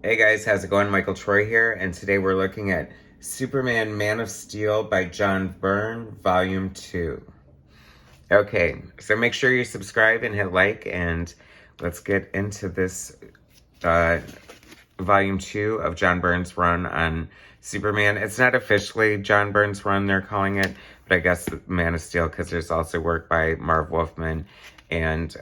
Hey guys, how's it going? Michael Troy here, and today we're looking at Superman Man of Steel by John Byrne, Volume 2. Okay, so make sure you subscribe and hit like, and let's get into this Volume 2 of John Byrne's run on Superman. It's not officially John Byrne's run, they're calling it, but I guess Man of Steel, because there's also work by Marv Wolfman and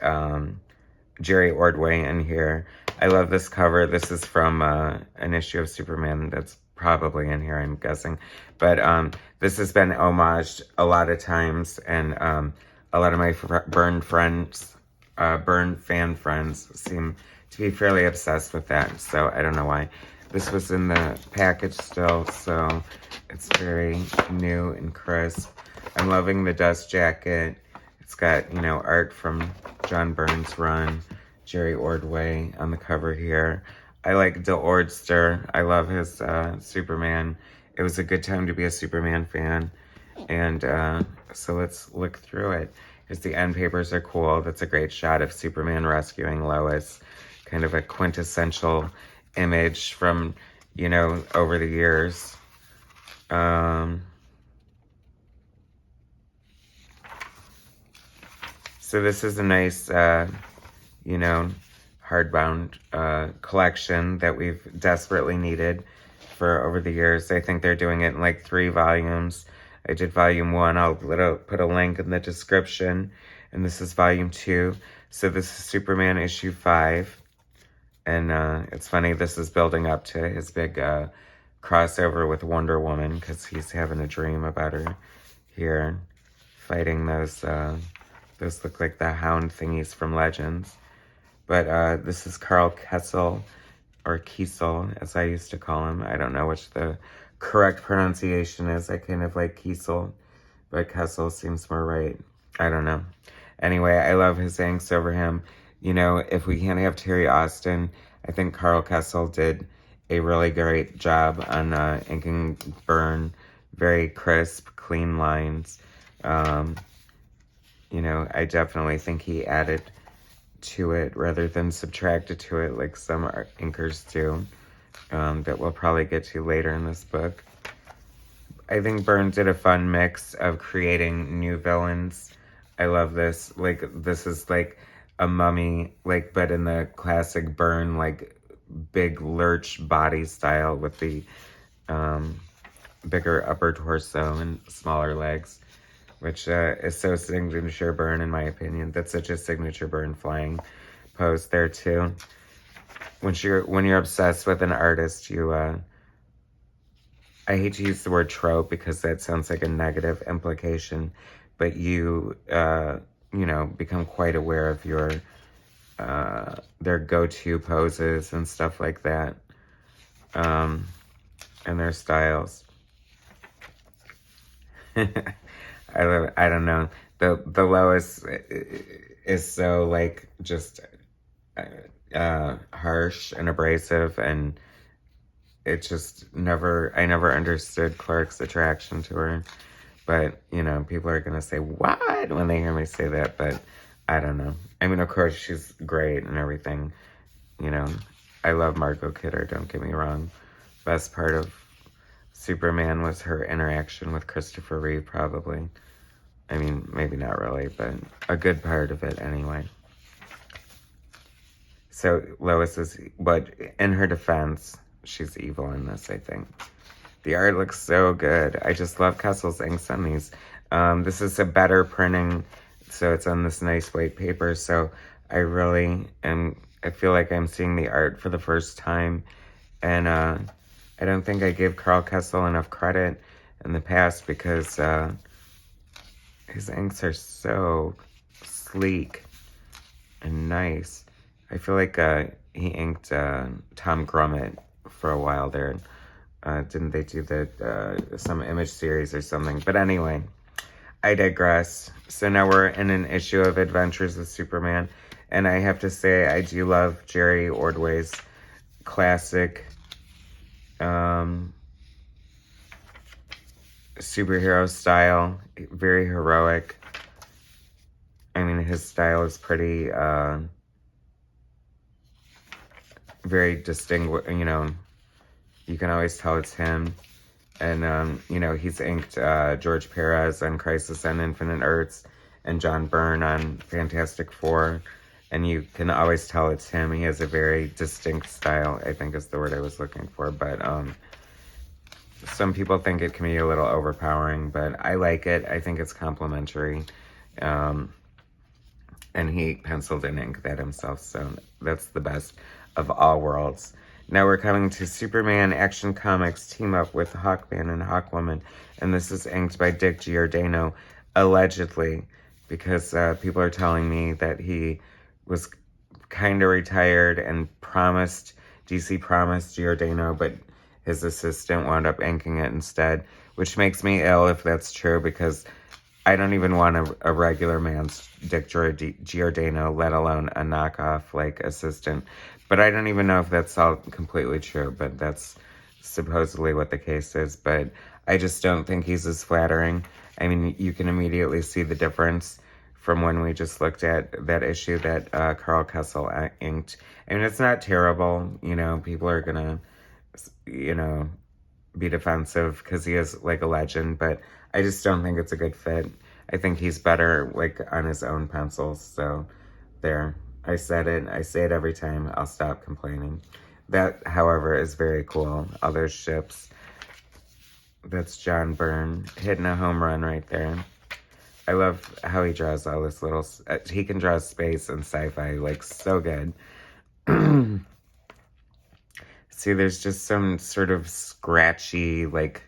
Jerry Ordway in here. I love this cover. This is from an issue of Superman that's probably in here, I'm guessing. But this has been homaged a lot of times, and a lot of my Byrne friends, Byrne fan friends, seem to be fairly obsessed with that. So I don't know why. This was in the package still, so it's very new and crisp. I'm loving the dust jacket. It's got, you know, art from John Byrne's run, Jerry Ordway on the cover here. I like De Ordster. I love his Superman. It was a good time to be a Superman fan. And so let's look through it. Here's the end papers are cool. That's a great shot of Superman rescuing Lois. Kind of a quintessential image from, you know, over the years. So this is a nice, you know, hardbound collection that we've desperately needed for over the years. I think they're doing it in like 3 volumes. I did volume 1. I'll put a link in the description. And this is volume 2. So this is Superman issue 5. And it's funny, this is building up to his big crossover with Wonder Woman, because he's having a dream about her here, fighting those look like the hound thingies from Legends. But this is Carl Kessel, or Kiesel, as I used to call him. I don't know which the correct pronunciation is. I kind of like Kiesel, but Kessel seems more right. I don't know. Anyway, I love his angst over him. You know, if we can't have Terry Austin, I think Carl Kessel did a really great job on inking Byrne. Very crisp, clean lines. You know, I definitely think he added to it rather than subtracted to it like some inkers do, that we'll probably get to later in this book. I think Byrne did a fun mix of creating new villains. I love this. Like, this is like a mummy, like, but in the classic Byrne, like, big lurch body style with the bigger upper torso and smaller legs, which is so signature Byrne, in my opinion. That's such a signature Byrne flying pose there, too. When you're obsessed with an artist, you, I hate to use the word trope because that sounds like a negative implication, but you, you know, become quite aware of your, their go-to poses and stuff like that, and their styles. I don't know. The Lois is so, like, just harsh and abrasive, and it just I never understood Clark's attraction to her. But, you know, people are going to say, what? When they hear me say that, but I don't know. I mean, of course, she's great and everything. You know, I love Margot Kidder, don't get me wrong. Best part of Superman was her interaction with Christopher Reeve, probably. I mean, maybe not really, but a good part of it anyway. So Lois is, but in her defense, she's evil in this, I think. The art looks so good. I just love Kessel's inks on these. This is a better printing, so it's on this nice white paper. So I really am, I feel like I'm seeing the art for the first time. And I don't think I gave Carl Kessel enough credit in the past because his inks are so sleek and nice. I feel like he inked Tom Grummett for a while there. Didn't they do that, some image series or something? But anyway, I digress. So now we're in an issue of Adventures with Superman. And I have to say, I do love Jerry Ordway's classic superhero style. Very heroic. I mean, his style is pretty very distinguished, you know, you can always tell it's him. And, you know, he's inked George Perez on Crisis on Infinite Earths and John Byrne on Fantastic Four. And you can always tell it's him. He has a very distinct style, I think is the word I was looking for. But some people think it can be a little overpowering, but I like it. I think it's complimentary. And he penciled and inked that himself, so that's the best of all worlds. Now we're coming to Superman Action Comics team up with Hawkman and Hawkwoman, and this is inked by Dick Giordano, allegedly, because people are telling me that he was kind of retired and DC promised Giordano, but his assistant wound up inking it instead, which makes me ill if that's true, because I don't even want a regular man's Dick Giordano, let alone a knockoff, like, assistant. But I don't even know if that's all completely true, but that's supposedly what the case is. But I just don't think he's as flattering. I mean, you can immediately see the difference from when we just looked at that issue that Carl Kessel inked. I mean, it's not terrible. You know, people are going to, you know, be defensive because he is, like, a legend. But I just don't think it's a good fit. I think he's better, like, on his own pencils. So, there. I said it. I say it every time. I'll stop complaining. That, however, is very cool. Other ships. That's John Byrne hitting a home run right there. I love how he draws all this little... he can draw space and sci-fi, like, so good. See, there's just some sort of scratchy, like,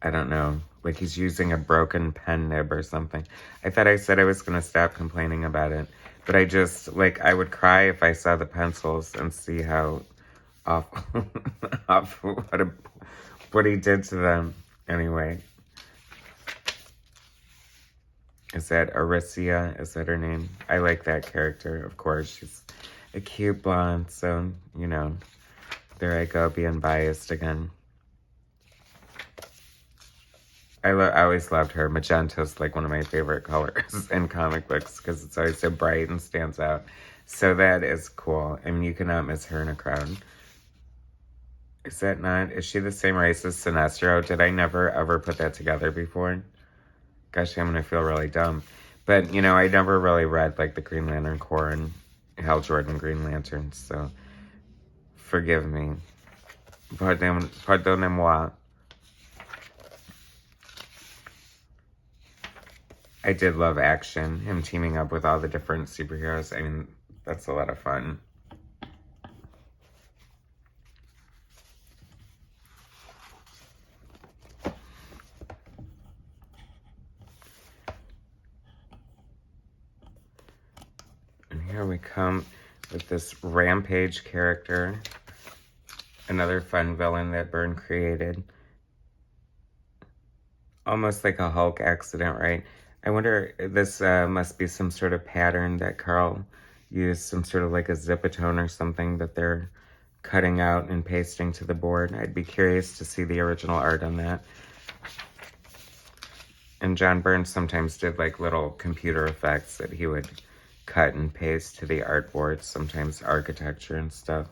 I don't know, like he's using a broken pen nib or something. I thought I said I was going to stop complaining about it. But I just, like, I would cry if I saw the pencils and see how awful, what he did to them. Anyway. Is that Aricia? Is that her name? I like that character, of course. She's a cute blonde, so, you know, there I go, being biased again. I always loved her. Magenta's like one of my favorite colors in comic books because it's always so bright and stands out. So that is cool. I mean, you cannot miss her in a crowd. Is that not? Is she the same race as Sinestro? Did I never ever put that together before? Gosh, I'm going to feel really dumb. But, you know, I never really read like the Green Lantern Corps and Hal Jordan Green Lantern. So forgive me. Pardonnez-moi. I did love Action, him teaming up with all the different superheroes. I mean, that's a lot of fun. And here we come with this Rampage character. Another fun villain that Byrne created. Almost like a Hulk accident, right? I wonder, this must be some sort of pattern that Carl used, some sort of like a zipatone or something that they're cutting out and pasting to the board. I'd be curious to see the original art on that. And John Byrne sometimes did like little computer effects that he would cut and paste to the artboard, sometimes architecture and stuff.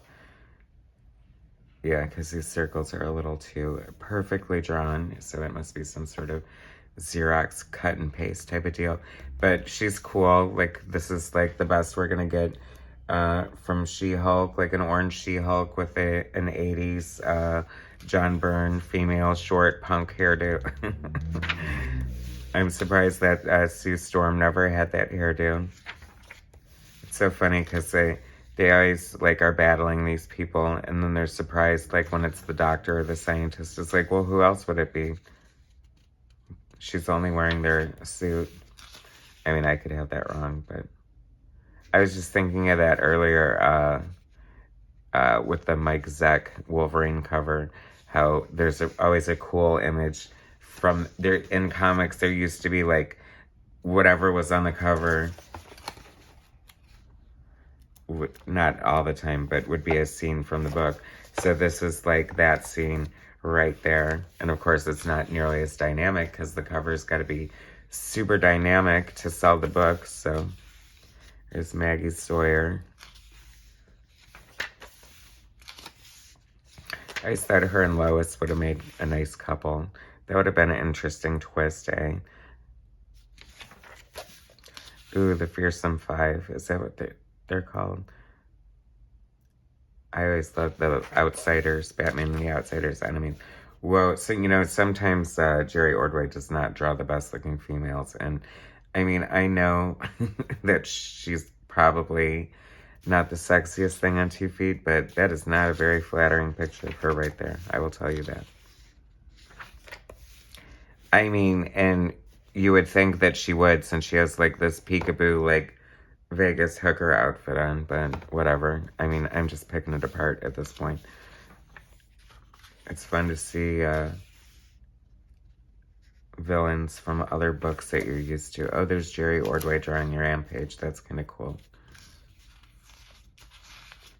Yeah, because these circles are a little too perfectly drawn, so it must be some sort of Xerox cut and paste type of deal. But she's cool. Like, this is like the best we're gonna get from She-Hulk, like an orange She-Hulk with an 80s John Byrne female short punk hairdo. I'm surprised that Sue Storm never had that hairdo. It's so funny because they always like are battling these people, and then they're surprised like when it's the doctor or the scientist. It's like, well, who else would it be? She's only wearing their suit. I mean, I could have that wrong, but I was just thinking of that earlier with the Mike Zeck Wolverine cover, how there's always a cool image from there. In comics, there used to be like whatever was on the cover, not all the time, but would be a scene from the book. So this is like that scene right there. And of course, it's not nearly as dynamic because the cover's got to be super dynamic to sell the book. So there's Maggie Sawyer. I just thought her and Lois would have made a nice couple. That would have been an interesting twist, eh? Ooh, the Fearsome Five. Is that what they're called? I always love the Outsiders, Batman and the Outsiders enemy. Whoa, so, you know, sometimes Jerry Ordway does not draw the best-looking females. And, I mean, I know that she's probably not the sexiest thing on 2 feet, but that is not a very flattering picture of her right there. I will tell you that. I mean, and you would think that she would, since she has, like, this peekaboo, like, Vegas hooker outfit on, but whatever. I mean, I'm just picking it apart at this point. It's fun to see villains from other books that you're used to. Oh, there's Jerry Ordway drawing Rampage. That's kind of cool.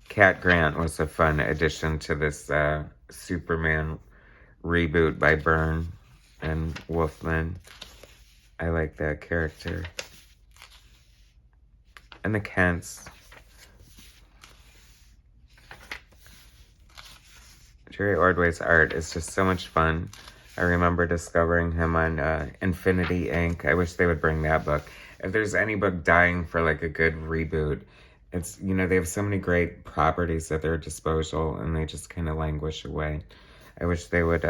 Cat Grant was a fun addition to this Superman reboot by Byrne and Wolfman. I like that character. And the Kents. Jerry Ordway's art is just so much fun. I remember discovering him on Infinity Inc. I wish they would bring that book. If there's any book dying for like a good reboot, it's, you know, they have so many great properties at their disposal and they just kind of languish away. I wish they would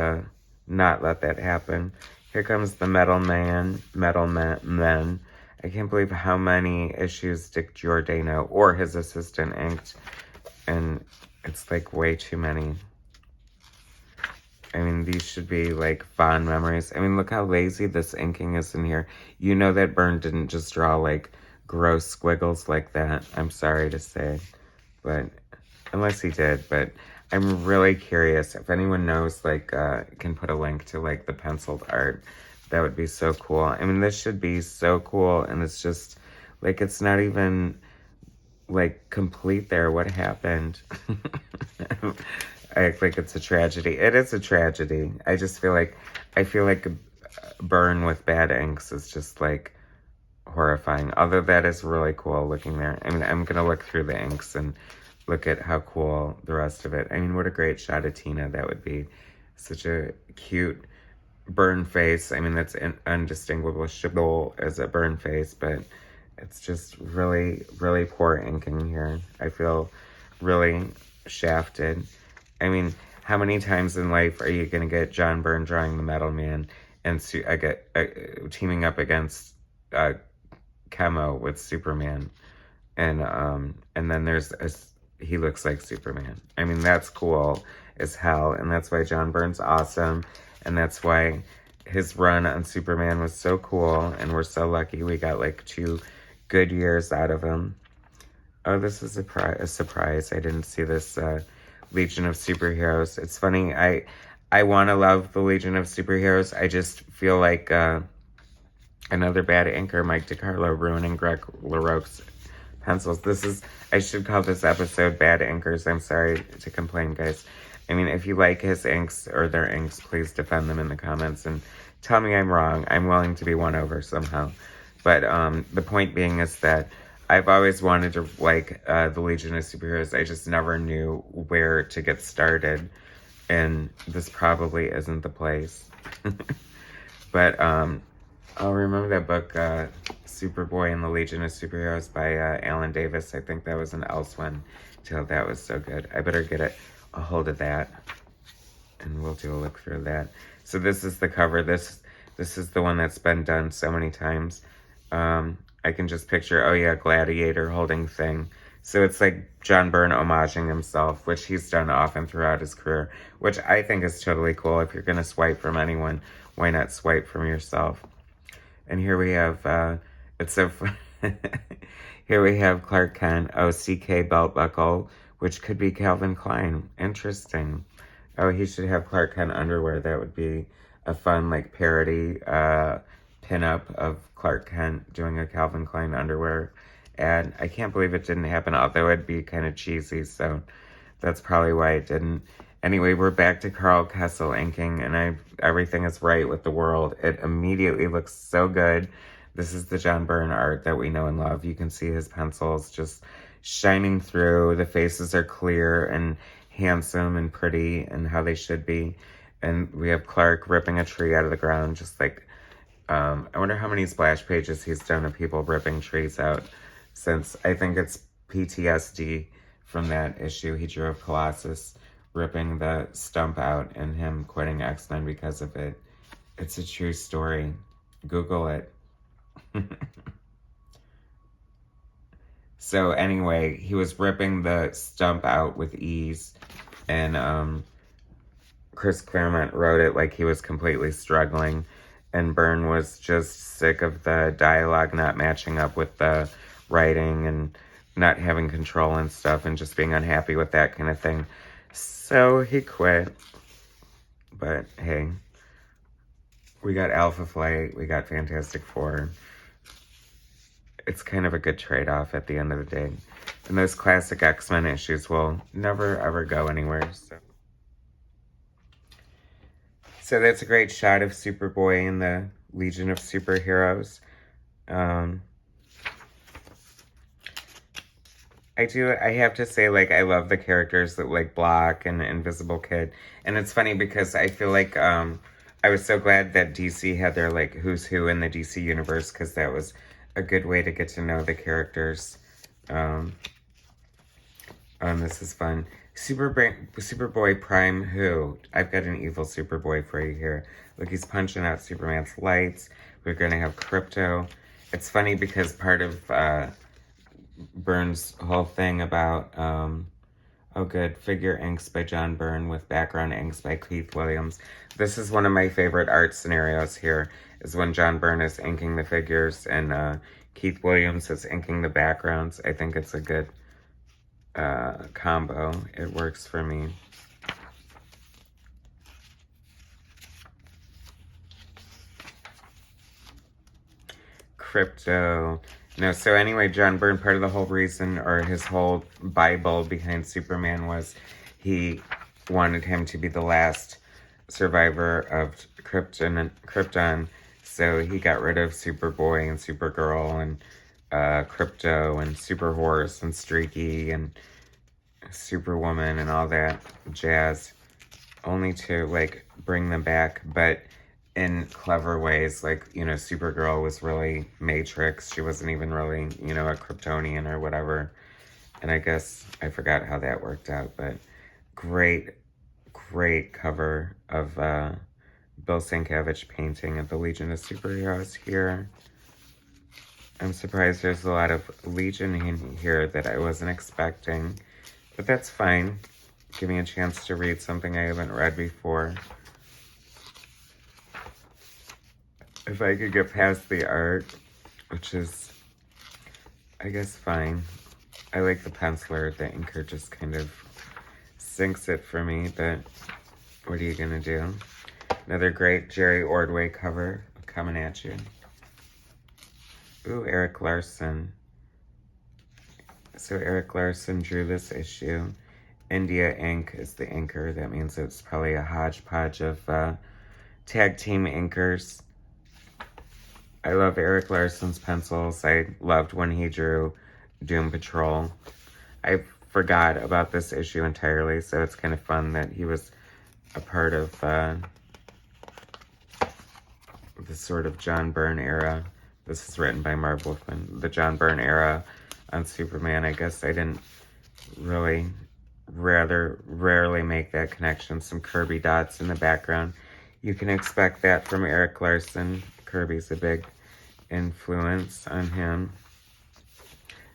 not let that happen. Here comes the Metal Men. I can't believe how many issues Dick Giordano or his assistant inked. And it's like way too many. I mean, these should be like fond memories. I mean, look how lazy this inking is in here. You know that Byrne didn't just draw like gross squiggles like that. I'm sorry to say, but unless he did, but I'm really curious if anyone knows, like, can put a link to like the penciled art. That would be so cool. I mean, this should be so cool, and it's just like, it's not even like complete there. What happened? I act like it's a tragedy. It is a tragedy. I just feel like, Byrne with bad inks is just like horrifying. Although that is really cool looking there. I mean, I'm going to look through the inks and look at how cool the rest of it. I mean, what a great shot of Tina that would be. Such a cute Byrne face. I mean, that's undistinguishable as a Byrne face, but it's just really, really poor inking here. I feel really shafted. I mean, how many times in life are you going to get John Byrne drawing the Metal Man and teaming up against Chemo with Superman? And then he looks like Superman. I mean, that's cool as hell, and that's why John Byrne's awesome, and that's why his run on Superman was so cool, and we're so lucky we got like 2 good years out of him. Oh, this is a surprise. I didn't see this Legion of Superheroes. It's funny, I want to love the Legion of Superheroes. I just feel like another bad inker, Mike DiCarlo, ruining Greg LaRocque's pencils. I should call this episode Bad Inkers. I'm sorry to complain, guys. I mean, if you like his inks or their inks, please defend them in the comments and tell me I'm wrong. I'm willing to be won over somehow. But the point being is that I've always wanted to like the Legion of Superheroes. I just never knew where to get started. And this probably isn't the place. But I'll remember that book, Superboy and the Legion of Superheroes by Alan Davis. I think that was an else one. That was so good. I better get a hold of that. And we'll do a look through that. So this is the cover. This is the one that's been done so many times. I can just picture, oh yeah, Gladiator holding Thing. So it's like John Byrne homaging himself, which he's done often throughout his career, which I think is totally cool. If you're going to swipe from anyone, why not swipe from yourself? And here we have, it's so fun. Here we have Clark Kent, CK belt buckle, which could be Calvin Klein. Interesting. Oh, he should have Clark Kent underwear. That would be a fun, like, parody pinup of Clark Kent doing a Calvin Klein underwear ad. I can't believe it didn't happen, although it'd be kind of cheesy, so that's probably why it didn't. Anyway, we're back to Carl Kessel inking, and everything is right with the world. It immediately looks so good. This is the John Byrne art that we know and love. You can see his pencils just shining through. The faces are clear, and handsome and pretty and how they should be. And we have Clark ripping a tree out of the ground, just like, I wonder how many splash pages he's done of people ripping trees out since, I think it's PTSD from that issue he drew of Colossus ripping the stump out and him quitting X-Men because of it. It's a true story. Google it. So anyway, he was ripping the stump out with ease, and Chris Claremont wrote it like he was completely struggling, and Byrne was just sick of the dialogue not matching up with the writing and not having control and stuff and just being unhappy with that kind of thing. So he quit. But hey, we got Alpha Flight, we got Fantastic Four. It's kind of a good trade-off at the end of the day. And those classic X-Men issues will never, ever go anywhere. So that's a great shot of Superboy and the Legion of Superheroes. I have to say, like, I love the characters that, like, Block and Invisible Kid. And it's funny because I feel like, I was so glad that DC had their, like, who's who in the DC universe, because that was a good way to get to know the characters. This is fun. Superboy Prime Who? I've got an evil Superboy for you here. Look, he's punching out Superman's lights. We're going to have Crypto. It's funny because part of Byrne's whole thing about, Figure Inks by John Byrne with background inks by Keith Williams. This is one of my favorite art scenarios here, is when John Byrne is inking the figures and Keith Williams is inking the backgrounds. I think it's a good combo. It works for me. Crypto. No, so anyway, John Byrne, part of the whole reason, or his whole Bible behind Superman, was he wanted him to be the last survivor of Krypton. So he got rid of Superboy and Supergirl and Crypto and Superhorse and Streaky and Superwoman and all that jazz, only to, like, bring them back, but in clever ways. Like, you know, Supergirl was really Matrix. She wasn't even really, you know, a Kryptonian or whatever. And I guess I forgot how that worked out, but great cover of Bill Sienkiewicz painting of the Legion of Superheroes here. I'm surprised there's a lot of Legion in here that I wasn't expecting, but that's fine. Give me a chance to read something I haven't read before. If I could get past the art, which is, I guess, fine. I like the penciler. The inker just kind of sinks it for me, but what are you gonna do? Another great Jerry Ordway cover coming at you. Ooh, Eric Larson. So Eric Larson drew this issue. India Ink is the inker. That means it's probably a hodgepodge of tag team inkers. I love Eric Larson's pencils. I loved when he drew Doom Patrol. I forgot about this issue entirely, so it's kind of fun that he was a part of the sort of John Byrne era. This is written by Marv Wolfman. The John Byrne era on Superman. I guess I didn't really, rarely make that connection. Some Kirby dots in the background. You can expect that from Eric Larson. Kirby's a big influence on him.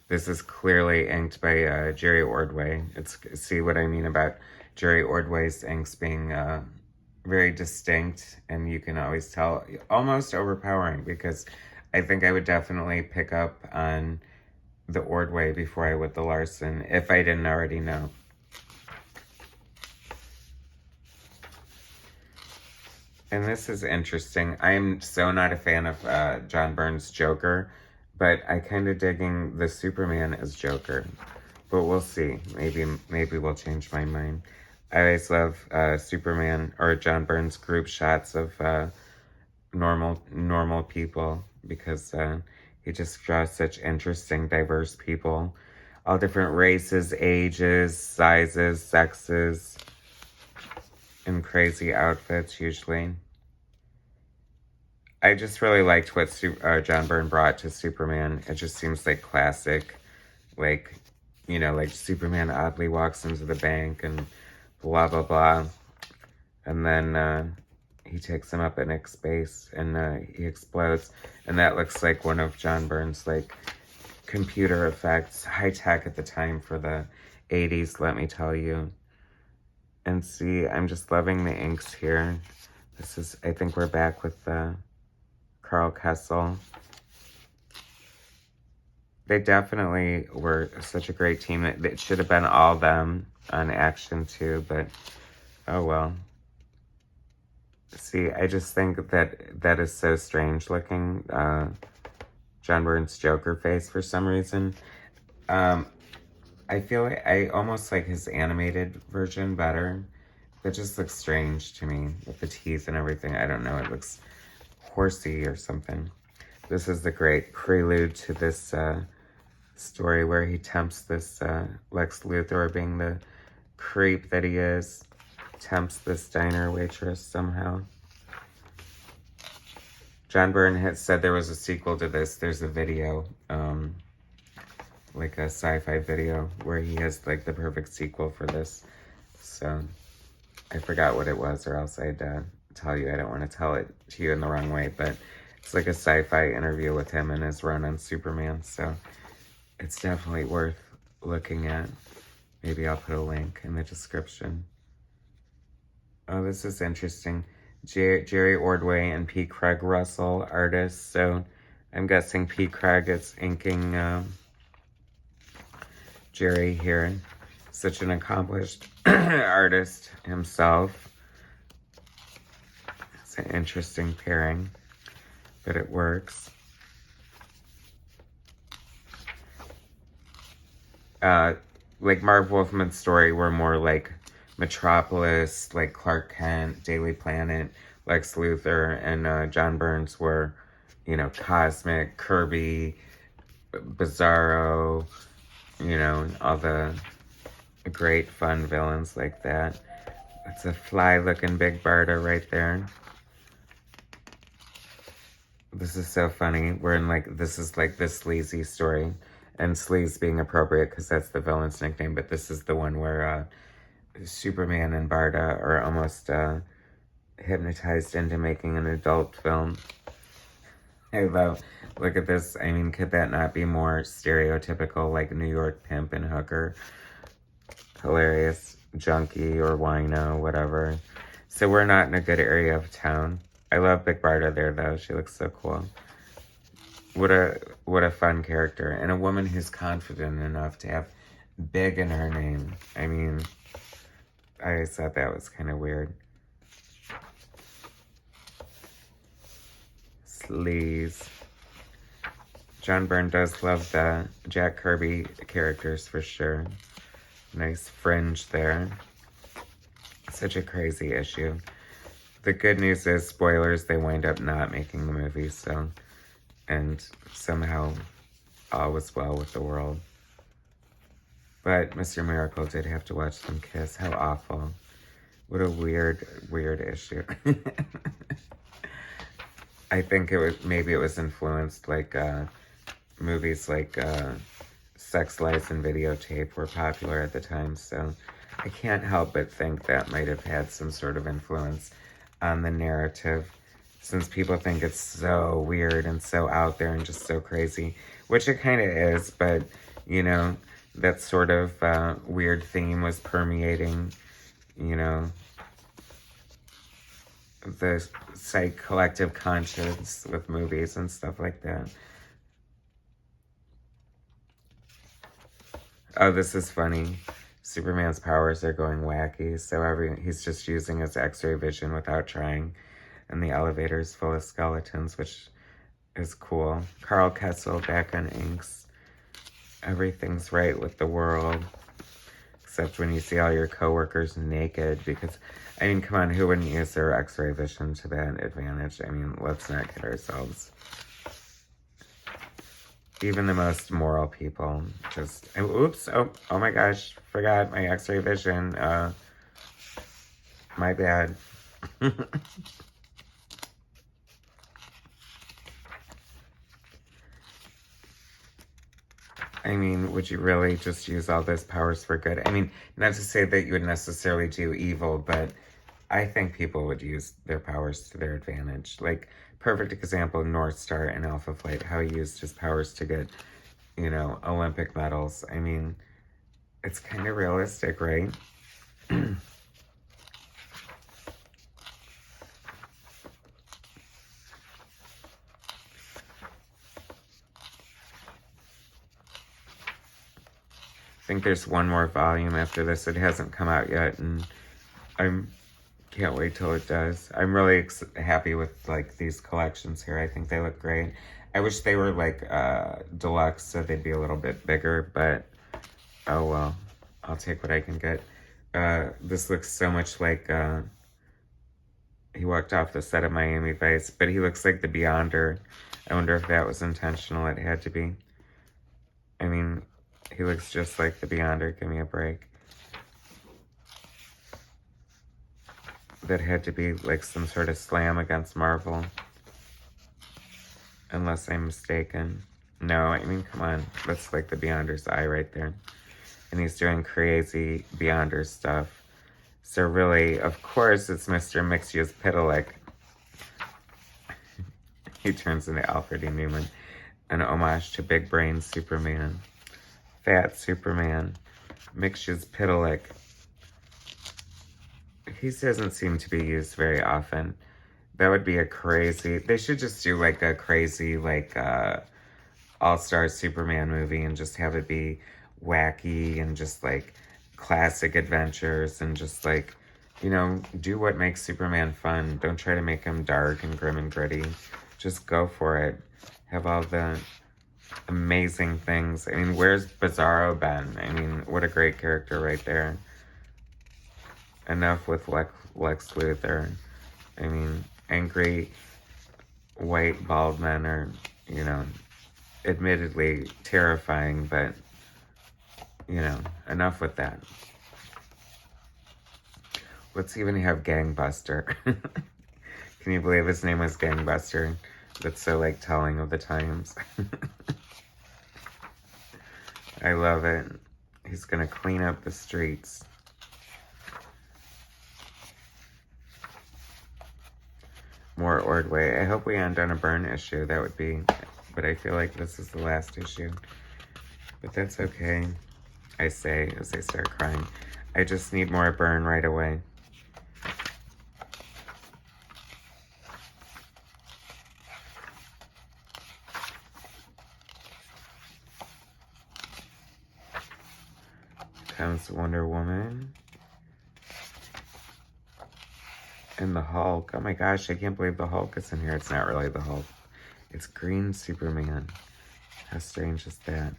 This is clearly inked by Jerry Ordway. See what I mean about Jerry Ordway's inks being very distinct, and you can always tell, almost overpowering, because I think I would definitely pick up on the Ordway before I would the Larson, if I didn't already know. And this is interesting. I'm so not a fan of John Byrne's Joker, but I kind of digging the Superman as Joker. But we'll see. Maybe we'll change my mind. I always love Superman or John Byrne's group shots of normal people, because he just draws such interesting, diverse people. all different races, ages, sizes, sexes, in crazy outfits usually. I just really liked what John Byrne brought to Superman. It just seems like classic, like, you know, like Superman oddly walks into the bank and blah, blah, blah. And then he takes him up in Nick's space and he explodes. And that looks like one of John Byrne's, like, computer effects. High tech at the time for the 80s, let me tell you. And see, I'm just loving the inks here. This is, I think we're back with Carl Kessel. They definitely were such a great team. It should have been all them on Action too, but oh well. See, I just think that that is so strange looking. John Byrne's Joker face for some reason. I feel like I almost like his animated version better. It just looks strange to me with the teeth and everything. I don't know. It looks horsey or something. This is the great prelude to this story where he tempts this Lex Luthor, being the creep that he is, tempts this diner waitress somehow. John Byrne had said there was a sequel to this. There's a video, like a sci-fi video, where he has like the perfect sequel for this. So I forgot what it was, or else I'd tell you. I don't want to tell it to you in the wrong way, but it's like a sci-fi interview with him and his run on Superman. So it's definitely worth looking at. Maybe I'll put a link in the description. Oh, this is interesting. Jerry Ordway and P. Craig Russell, artists. So I'm guessing P. Craig is inking Jerry here. Such an accomplished artist himself. It's an interesting pairing, but it works. Like Marv Wolfman's story were more like Metropolis, like Clark Kent, Daily Planet, Lex Luthor, and John Byrne's were, you know, Cosmic, Kirby, Bizarro, you know, all the great fun villains like that. That's a fly-looking Big Barda right there. This is so funny. We're in like, this is like the sleazy story. And sleaze being appropriate because that's the villain's nickname. But this is the one where Superman and Barda are almost hypnotized into making an adult film. I love, look at this. I mean, could that not be more stereotypical, like New York pimp and hooker? Hilarious junkie or wino, whatever. So we're not in a good area of town. I love Big Barda there, though. She looks so cool. What a fun character. And a woman who's confident enough to have big in her name. I mean, I always thought that was kind of weird. Sleaze. John Byrne does love the Jack Kirby characters for sure. Nice fringe there. Such a crazy issue. The good news is, spoilers, they wind up not making the movie, so... And somehow all was well with the world. But Mr. Miracle did have to watch them kiss. How awful. What a weird, weird issue. I think it was, maybe it was influenced, like, movies like Sex, Lies, and Videotape were popular at the time, so I can't help but think that might have had some sort of influence on the narrative, since people think it's so weird and so out there and just so crazy, which it kind of is, but, you know, that sort of weird theme was permeating, you know, the collective conscience with movies and stuff like that. Oh, this is funny. Superman's powers are going wacky, so he's just using his X-ray vision without trying. And the elevator's full of skeletons, which is cool. Carl Kessel back on inks. Everything's right with the world. Except when you see all your coworkers naked. Because, I mean, come on, who wouldn't use their X-ray vision to that advantage? I mean, let's not kid ourselves. Even the most moral people just, oops, oh my gosh, forgot my x-ray vision. My bad. I mean, would you really just use all those powers for good? I mean, not to say that you would necessarily do evil, but I think people would use their powers to their advantage. Like, perfect example, North Star in Alpha Flight, how he used his powers to get, you know, Olympic medals. I mean, it's kind of realistic, right? I think there's one more volume after this. It hasn't come out yet, and I can't wait till it does. I'm really happy with like these collections here. I think they look great. I wish they were like deluxe, so they'd be a little bit bigger, but oh well. I'll take what I can get. This looks so much like he walked off the set of Miami Vice, but he looks like the Beyonder. I wonder if that was intentional. It had to be. I mean, he looks just like the Beyonder. Give me a break. That had to be like some sort of slam against Marvel. Unless I'm mistaken. No, I mean, come on. That's like the Beyonder's eye right there. And he's doing crazy Beyonder stuff. So really, of course, it's Mr. Mxyzptlk. He turns into Alfred E. Newman. An homage to Big Brain Superman. Fat Superman. Mxyzptlk. He doesn't seem to be used very often. That would be a crazy... They should just do like a crazy like all-star Superman movie and just have it be wacky and just like classic adventures and just like, you know, do what makes Superman fun. Don't try to make him dark and grim and gritty. Just go for it. Have all the amazing things. I mean, where's Bizarro been? I mean, what a great character right there. Enough with Lex Luthor. I mean, angry white bald men are, you know, admittedly terrifying, but, you know, enough with that. Let's even have Gangbuster. Can you believe his name was Gangbuster? That's so, like, telling of the times. I love it. He's gonna clean up the streets. More Ordway. I hope we end on a Byrne issue. That would be... But I feel like this is the last issue. But that's okay. I say as I start crying. I just need more Byrne right away. Comes Wonder Woman. And the Hulk. Oh my gosh, I can't believe the Hulk is in here. It's not really the Hulk. It's Green Superman. How strange is that?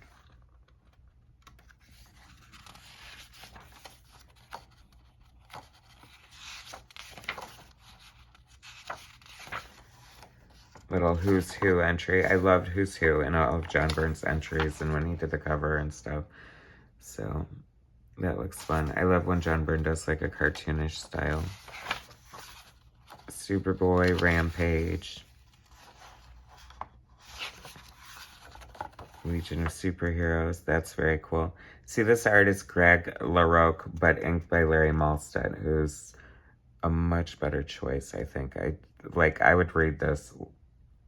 Little Who's Who entry. I loved Who's Who in all of John Byrne's entries and when he did the cover and stuff. So, that looks fun. I love when John Byrne does like a cartoonish style. Superboy, Rampage. Legion of Superheroes. That's very cool. See, this art is Greg LaRocque, but inked by Larry Malstead, who's a much better choice, I think. I would read this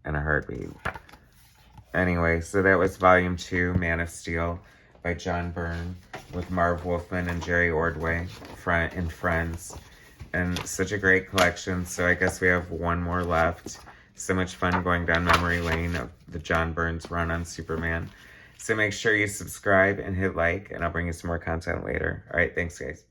in a heartbeat. Anyway, so that was Volume 2, Man of Steel, by John Byrne, with Marv Wolfman and Jerry Ordway and friends. And such a great collection, so I guess we have one more left. So much fun going down memory lane of the John Byrne's run on Superman. So make sure you subscribe and hit like, and I'll bring you some more content later. All right, thanks, guys.